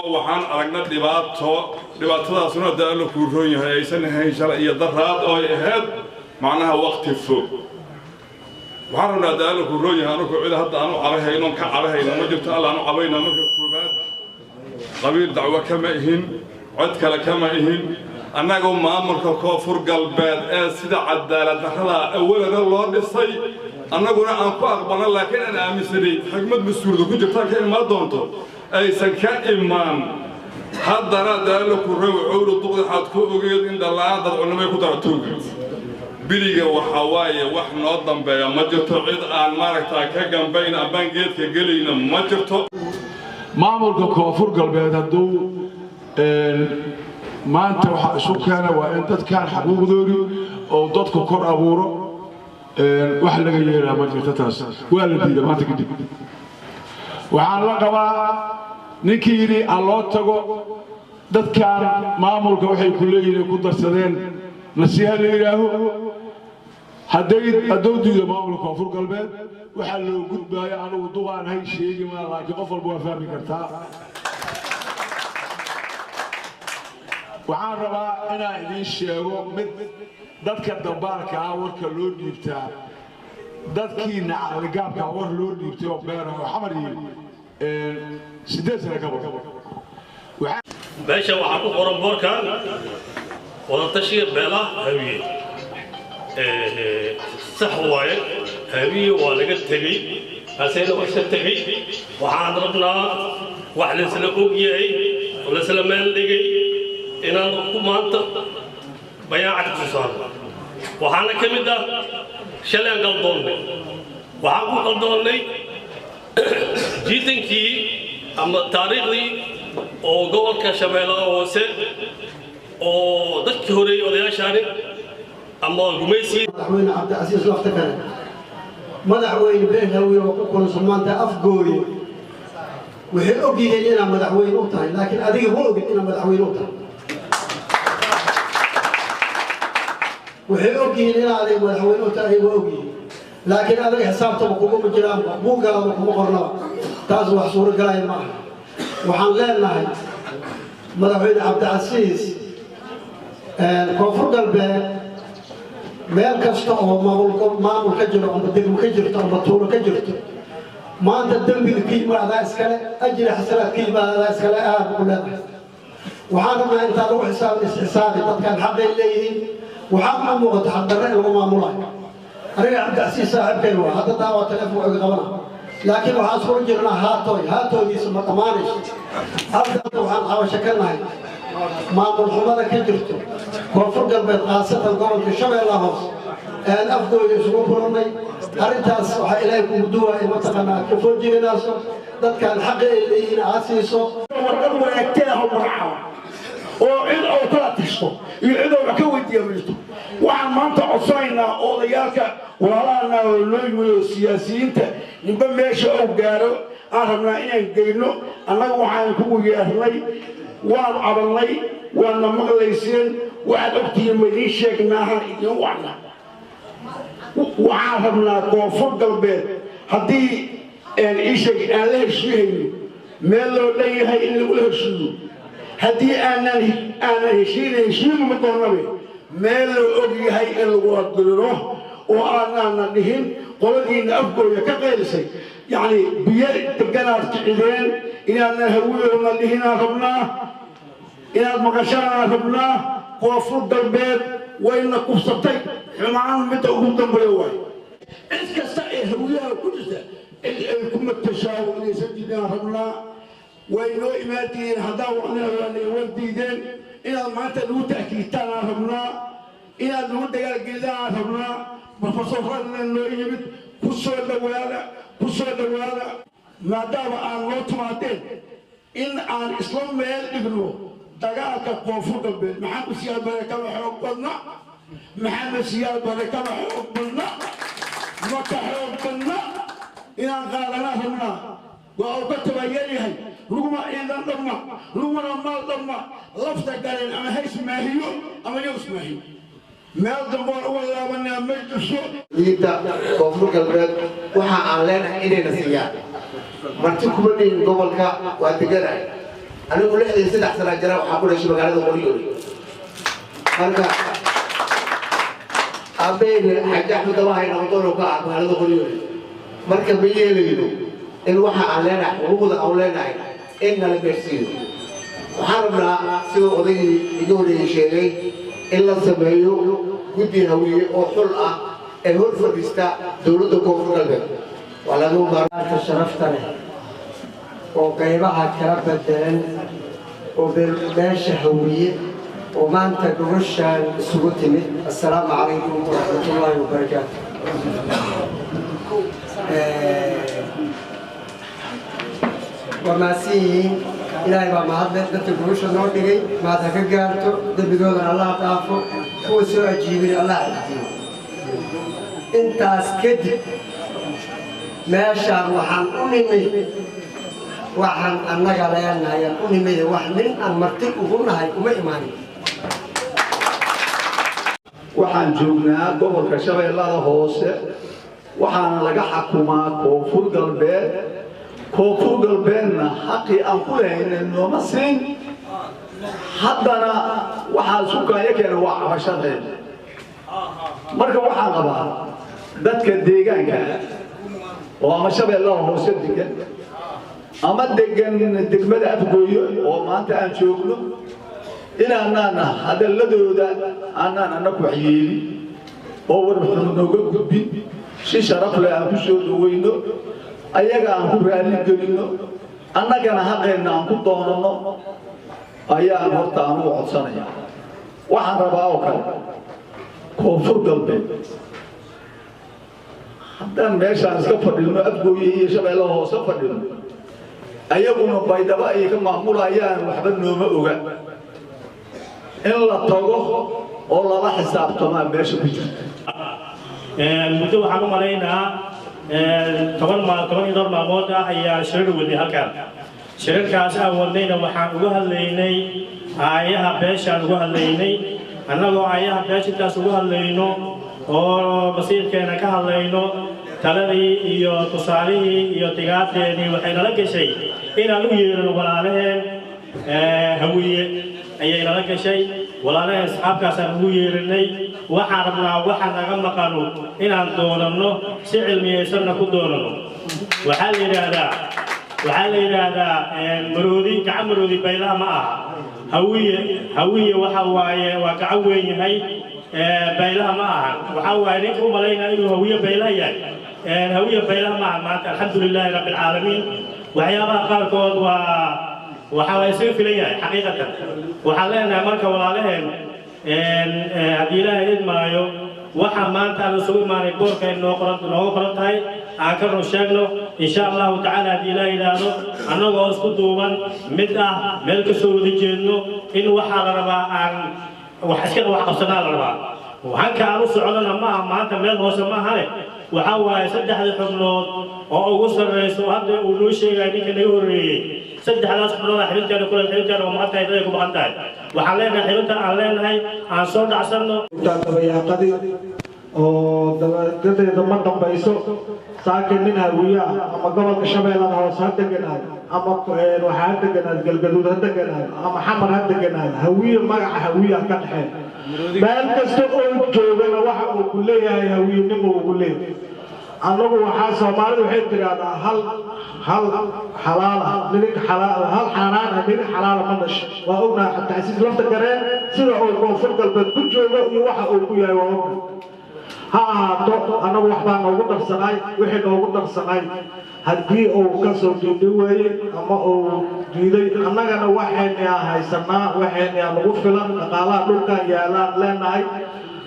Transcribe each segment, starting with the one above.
waxaan aragnay dhibaatadaasuna daalo ku roon yahay aysan ahayn shalay iyo daraad oo ay ahayd macnaha waqti fog waxaan rabnaa daalo ku roon yahay anku cid hadda aanu carahayno ka carahayno ma jirto alla aanu cabayna marka koobaad qabiil dacwo kama ihin cid kale kama ihin annagoo maamulka koonfur galbeed ee sida cadaalad darrada awalada loo dhisay annaguna aan ku aqbalno laakiin aan aaminsanay xigmad mas'uuliyad ku jirta ka imaan doonto aysan ka imaan haddana daalo ku roon cawlo duqda xad ku ogeed in dhallaan dad culimay ku daratoog biliga waxa waaye wax noo dambeeya ma jirto cid aan maaragtaa ka gambayn abaan geedka gelayna ma jirto maamulka koonfur galbeed hadduu maanta waxa isu keena waa in dadkan xuquuqdoodu oo dadku kor abuuro wax laga yeelaa ma jirto taas waa la diiday maanta kadib waxaan la qabaa ninkii yidhi alloo tago dadkan maamulka waxay ku leeyihiin ku darsadeen nasiiha la yidhaaho hadduu diido maamulka koonfur galbeed waxaa loo gudbaaya anigu duqaan hay sheegi maa laakiin qof walba waa fahmi kartaa waxaan rabaa inaan idiin sheego mid dadka dambaarka ah warka loo dhiibtaa dadkiina caqligaabka war loo dhiibtay oo beeraha oo xamar yiri 8 sano ka badan meesha waxaa ku qoran boorkan wadatashiga beelaha hawiye sax waaye hawiye waa laga tegey asayna waa iska tegey waxaan rabnaa wax laysla og yahay oo laysla meel dhigay inaan ku maanta bayaan cad ku saarno waxaana ka mid ah shalay aan qaldoonnay waxaan ku qaldoonnay jiitankii ama taariikhdii oo gobolka shabeellaha hoose oo dadkii horeeyey odayaashaani ama gumaysi madaxweyne cabdicasiis lafta kale madaxweyne been hawiye oo ku kulansan maanta afgooye waxay og yihiin inaad madaxweyne u tahay laakiin adiga ma ogid inaad madaxweyne u tahay waxay og yihiin inaad madaxweyne u tahay waa og yihiin laakiin adiga xisaabtaba kuguma jiraan buuggaadaba kuma qornaba taas wax suuragalaya ma aha waxaan leenahay madaxweyne cabdicasiis koonfur galbeed meel kasta oo maamul ka jiro ama degmo ka jirto ama tuulo ka jirto maanta dembiga ka yimaadaa iskale ajri xasanaad ka yimaadaa iskale aad ku leedahay waxaan rabnaa intaa lagu xisaabi dadkan xaqay leeyihiin waxaa ma muuqato xaqdarre in lagu maamulayo aniga cabdicasiis saaxiibkay waa hadda taa waa telefoon iga qabana laakiin waxaan isku jirnaa haatooydiisa ma dhammaanayso hadda waxaan xabasho ka nahay maamul xumada ka jirto koonfur galbeed khaasatan gobolka shabeellaha hoose aan afgooda isugu kulannay arrintaas waxaa ilaahay kugu duwaya mataqaanaa ka foojiganaaso dadkaan xaqi ay leeyihiin aad siiso warqad wanaagteedaho magacaaba oo cid oo kala tashto iyo cid oo wax ka weydiiya mirto waxaan maanta codsanaynaa odayaalka walaalahana oo loo yimid siyaasiyiinta ninba meesha uu gaaro aan rabnaa inaan geyno annaga waxaan kugu yeernay waan cabanay waana maqlayseen waxaad ogtihiin ma idiin sheegnaahan idiin wacna waxaan rabnaa koonfur galbeed haddii isheg aan la heshiihayno meel loo dhan yahay in lagula heshiiyo haddii aanan heshiima ma doonabe meel loo og yahay in lagula diriro oo aanana dhihin qoladiina afgooda ka qeylisay yacni biyo deganaad kicideen inaadan hawiyoona dhihinaan rabnaa inaad maqashaanaan rabnaa koonfur galbeed wayna kubsatay xumaan midda ugu dambeeya waay cid kasta ee hawiyaha ku jirta cid ay ku matashaawinaysan jiraan rabnaa way noo imaadiyiin haddaan waan diideen inaad maanta nagu ta'kiidtaanaan rabnaa inaad nagu dagaalgelidaan rabnaa profesorradna noo yimid ku soo dhawaada maadaama aan noo timaadeen in aan isla meel dhigno dagaalka koonfur galbeed maxamed siyaad bare kama xoog badna maxamed siyaad bare kama xoog badna maka xoog badna inaan qaadanaa rabnaa waa uu ka tabaayaryahay luguma ciidan dhamma luguna maal dhamma lafta galeen ama hays maahiyo ama yows maahiyo meel damboon uga laabanaa ma jirso diinta koonfur galbeed waxa aan leenahay inayna siiyaan marti kuma dhihin gobolka waa deganahay أنا أقول لك إذا أحسن أجرا وحقول شيء مقالة قريوري مركا أبين حاجة أحمد الله هنا وطول وقاع مقالة قريوري مركا بيجي ليلو الوحى علينا حقوق أولادنا إن البرسيل وحرمنا سوى قضية يقول شيء إلا سمعيه قدي هوية أو حلقة الهول فرستا دولة كوفر قلبه ولا نوم بارك شرفتنا وقيمها كربة الدين وبالباش هوية وما أنت قرشان سقوتني السلام عليكم ورحمة الله وبركاته وماسيين إلهي ما هذا تقولش النور دقي ما تكجارته دبيقول الله تعافو هو سوى جيبي الله يجيبه أنت أسكت ما شاء وحن أمي وحن أنك علينا يا أمي وحن أن مرتك وهنا هاي أمي إيماني waxaan joognaa gobolka Shabeellaha Hoose waxaan laga xukumaa koonfur galbeedna xaqi aan ku leeyahay nooma siin haddana waxaan suuqaya kale waa cabashadeen marka waxaan qabaa dadka deegaanka oo ama Shabeellaha Hoose degan ama degan degmada Afgooyo oo maanta aan joogno inaanana hadalladooda aanana ku xiyiri oo warbixin nooga gudbin si sharaf leh aan ku soo dhaweyno ayaga aan ku raali gelino annagana xaqeena aan ku doonano ayaa horta aan u codsanaya waxaan rabaa oo kale koonfur galbeed haddaan meeshaan iska fadhino Afgooyo iyo Shabeellaha Hoose fadhino ayaguna baydhabo ay ka maamulayaan waxba nooma oga in la tago oo lala xisaabtamo meesha ku jirta muddo waxaan u maleynayaa 10 maalmood ayaa shirar wadi halkan shirarkaas aan wadnayna waxaan uga hadlaynay aayaha beeshaan uga hadlaynay annagoo aayaha beeshaas uga hadlayno oo masiirkeena ka hadlayno taladii iyo tusaalihii iyo tigaadteedii waxay nala gashay inaan u yeerano walaalaheen hawiye ayay nala gashay walaalaheen asxaabkaasaan ugu yeerinay waxaan rabnaa waxa naga maqano inaan doonano si cilmiyeysanna ku doonano waxaa la yidhaahdaa maroodi gacan maroodi baylaha ma aha hawiye waxa waaye waa gacan weyn yahay baylaha ma aha waxaa waaye ninka u malaynaa inuu hawiye baylaha yahay hawiye baylaha ma aha maanta alxamdulilaahi rabbi alcaalamiin waxyaabaha qaarkood waxa way soo filayay xaqiiqatan waxa leenahay marka walaalaheen hadii ilaahay idmaayo waxa maanta aan soo imaanay boorka inoo qoran tahay aan ka sheegno insha Allah ta'ala hadii ilaahay ilaado annagoo isku duuban mid ah meel ka soo wada jeedno in waxa la rabaa aan wax iska wax qabsanaa la rabaa waxaan ka aru socdana ma maanta meel hoose ma ahane waxa waaye saddexda xubnood oo ugu sareyso hadda uu noo sheegay ninka naga horeeyay saddexdaas xubnood xiriirka kula xiriirka oo maanta ay ku baqan tahay waxaan leenahay xiriirka aan leenahay aan soo dhacsano tabayaaqadi oo dabadeeda ma dambayso saakin nin hawiya ama gobolka Shabeellaha Hoose ha deganaad ama waxaa deganaad galgaduud ha deganaad ama xamar ha deganaad hawiye magaca hawiya ka dhaxay meel kasta oo joogana waxa uu ku leeyahay hawiyenimo uu leeyahay anagu waxa Soomaalidu waxay tiraahdaa hal xalaal nirig xalaal hal xaraan nirig xalaal ma dhasho waa ogna taasiis lafta gareen sida oo koonfur galbeed ku joogo iyo waxa uu ku yahay waa ogna haato anagu waxbaa noogu darsanay wixii noogu darsanay haddii uu ka soo diiday ama uu diiday annagana waxayna haysanaa waxayna nagu filan dhaqaalaha dhulkan yaalaan leenahay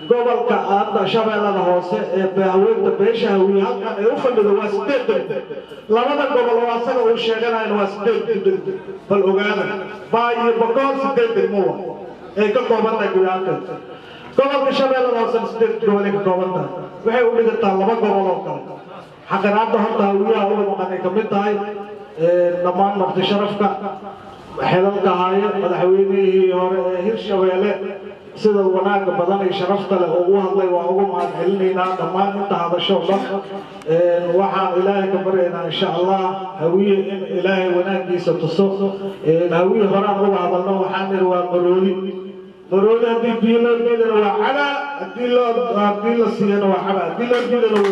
gobolka aadda Shabeellaha Hoose ee baaweynta beesha hawiye halkan ay u fadhido waa 8 labada gobol oo asaga uu sheeganayna waa 8 bal ogaada baayo boqol 8 mo ay ka koobantahay gudaha gobolka Shabeellaha Hoose 8 gobol ka koobantahay waxay u dhigataa laba gobol oo kale xaqiraadda horta hawiyaha ugu maqanay ka mid tahay dhammaan marti sharafka xelalka haaye madaxweynihii hore ee Hirshabeelle sida wanaagga badan iyo sharafta leh ugu hadlay waa ugu mahadcelinaynaa dhammaan inta hadasho dhan waxaan ilaahay ka baryaynaa insha allah hawiye in ilaahay wanaaggiisa tuso hawiye horaan uga hadalno waxaan niri waa marooli haddii biyo loo diidana waa cabaa haddii la siiyana waa cabaa haddii loo diidana waa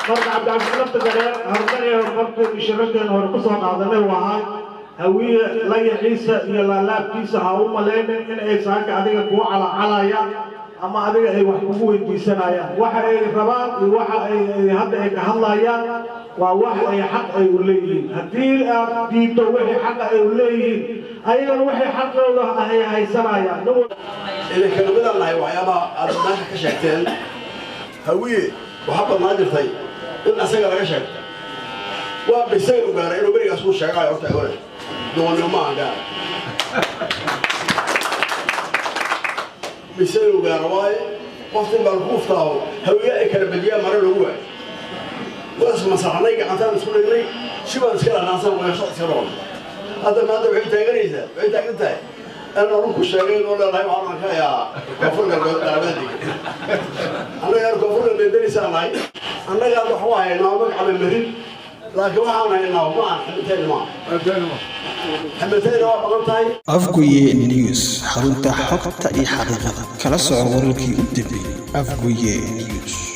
cabaa marka cabdicabdilafta gareen hordaniyo markii shirarkeena hore kusoo qaadanay waa hawiye layaxiisa iyo laalaabkiisa ha u malaynin in ay saaka adiga kugu calaacalayaan ama adiga ay wax kugu weydiisanayaan waxa ay rabaan iyo waxa ay hadda ay ka hadlayaan waa wax ay xaq ay u leeyihiin haddii aad diidto wixii xaqa ay u leeyihiin ayagana waxay xaqooda ay haysanayaan idinka midaan nahay waxyaabaha aad meesha ka sheegteen hawiye waxaa badnaa jirtay in asaga laga sheegto waa bisaga u gaaray inuu berigaas ku sheegayo horta hore doonyo ma gaar bisaga u gaar waaye qoftin baan ku uftaaho hawiye ay kala badiyaan mare lagu waayo waas masaxnay gacantaan isku dhignay shibaan iska dhanaansan weesho iska roon hadda maanta waxay taagan tahay أنا أروح الشغل ولا لا يعرف كيا كفرنا العبادي أنا يا كفرنا الدنيا سامعي أنا قاعد حواي نامك على المهل لكن ما أنا هنا ما حمتين ما بقولتاي أفقوي نيوز حرونتا حقتا إي حقيقة كلا سعوركي أدبي أفقوي نيوز